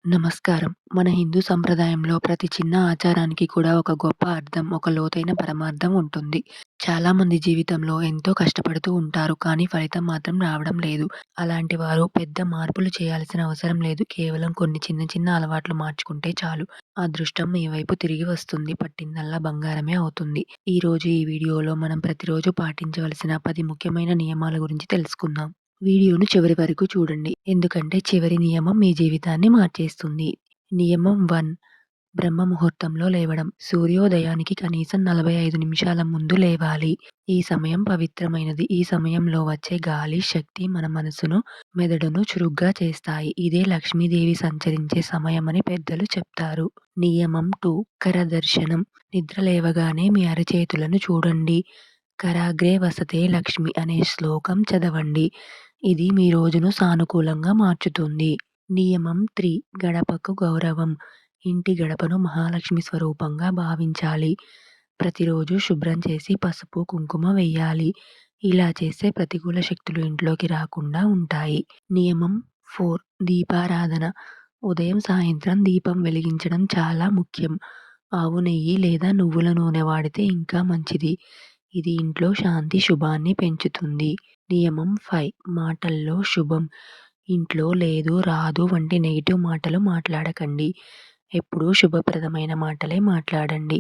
నమస్కారం. మన హిందూ సంప్రదాయంలో ప్రతి చిన్న ఆచారానికి కూడా ఒక గొప్ప అర్థం, ఒక లోతైన పరమార్థం ఉంటుంది. చాలామంది జీవితంలో ఎంతో కష్టపడుతూ ఉంటారు. కానీ ఫలితం మాత్రం రావడం లేదు. అలాంటి వారు పెద్ద మార్పులు చేయాల్సిన అవసరం లేదు. కేవలం కొన్ని చిన్న చిన్న అలవాట్లు మార్చుకుంటే చాలు. అదృష్టం మీ వైపు తిరిగి వస్తుంది. పట్టిందల్లా బంగారమే అవుతుంది. ఈరోజు ఈ వీడియోలో మనం ప్రతిరోజు పాటించవలసిన 10 ముఖ్యమైన నియమాల గురించి తెలుసుకుందాం. వీడియోను చివరి వరకు చూడండి. ఎందుకంటే చివరి నియమం మీ జీవితాన్ని మార్చేస్తుంది. నియమం 1. బ్రహ్మ ముహూర్తంలో లేవడం. సూర్యోదయానికి కనీసం 45 నిమిషాల ముందు లేవాలి. ఈ సమయం పవిత్రమైనది. ఈ సమయంలో వచ్చే గాలి, శక్తి మన మనసును, మెదడును చురుగ్గా చేస్తాయి. ఇదే లక్ష్మీదేవి సంచరించే సమయమని పెద్దలు చెప్తారు. నియమం 2. కరదర్శనం. నిద్ర లేవగానే మీ అరచేతులను చూడండి. కరాగ్రే వసతే లక్ష్మి అనే శ్లోకం చదవండి. ఇది మీ రోజును సానుకూలంగా మార్చుతుంది. నియమం 3. గడపకు గౌరవం. ఇంటి గడపను మహాలక్ష్మి స్వరూపంగా భావించాలి. ప్రతిరోజు శుభ్రం చేసి పసుపు, కుంకుమ వెయ్యాలి. ఇలా చేస్తే ప్రతికూల శక్తులు ఇంట్లోకి రాకుండా ఉంటాయి. నియమం 4. దీపారాధన. ఉదయం, సాయంత్రం దీపం వెలిగించడం చాలా ముఖ్యం. ఆవు నెయ్యి లేదా నువ్వుల నూనె వాడితే ఇంకా మంచిది. ఇది ఇంట్లో శాంతి, శుభాన్ని పెంచుతుంది. నియమం 5. మాటల్లో శుభం. ఇంట్లో లేదు, రాదు వంటి నెగెటివ్ మాటలు మాట్లాడకండి. ఎప్పుడూ శుభప్రదమైన మాటలే మాట్లాడండి.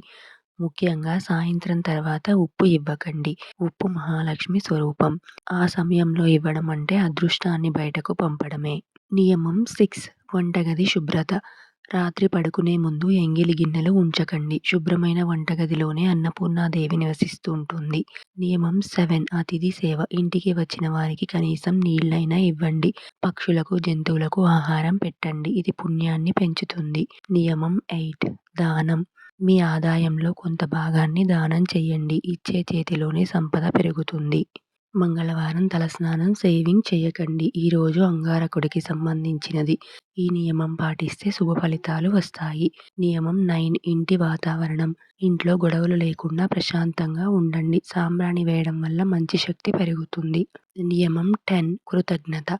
ముఖ్యంగా సాయంత్రం తర్వాత ఉప్పు ఇవ్వకండి. ఉప్పు మహాలక్ష్మి స్వరూపం. ఆ సమయంలో ఇవ్వడం అంటే అదృష్టాన్ని బయటకు పంపడమే. నియమం 6. వంటగది శుభ్రత. రాత్రి పడుకునే ముందు ఎంగిలి గిన్నెలు ఉంచకండి. శుభ్రమైన వంటగదిలోనే అన్నపూర్ణాదేవి నివసిస్తూ ఉంటుంది. నియమం 7. అతిథి సేవ. ఇంటికి వచ్చిన వారికి కనీసం నీళ్లైనా ఇవ్వండి. పక్షులకు, జంతువులకు ఆహారం పెట్టండి. ఇది పుణ్యాన్ని పెంచుతుంది. నియమం 8. దానం. మీ ఆదాయంలో కొంత భాగాన్ని దానం చెయ్యండి. ఇచ్చే చేతిలోనే సంపద పెరుగుతుంది. మంగళవారం తలస్నానం, షేవింగ్ చేయకండి. ఈరోజు అంగారకుడికి సంబంధించినది. ఈ నియమం పాటిస్తే శుభ ఫలితాలు వస్తాయి. నియమం 9. ఇంటి వాతావరణం. ఇంట్లో గొడవలు లేకుండా ప్రశాంతంగా ఉండండి. సాంబ్రాణి వేయడం వల్ల మంచి శక్తి పెరుగుతుంది. నియమం 10. కృతజ్ఞత.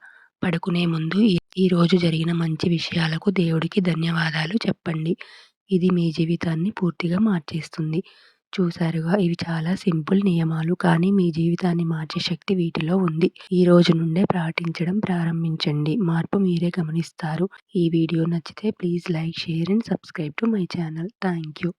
పడుకునే ముందు ఈ రోజు జరిగిన మంచి విషయాలకు దేవుడికి ధన్యవాదాలు చెప్పండి. ఇది మీ జీవితాన్ని పూర్తిగా మార్చేస్తుంది. చూసారుగా, ఇవి చాలా సింపుల్ నియమాలు, కానీ మీ జీవితాన్ని మార్చే శక్తి వీటిలో ఉంది. ఈ రోజు నుండే పాటించడం ప్రారంభించండి. మార్పు మీరే గమనిస్తారు. ఈ వీడియో నచ్చితే please like, share and subscribe to my channel. Thank you.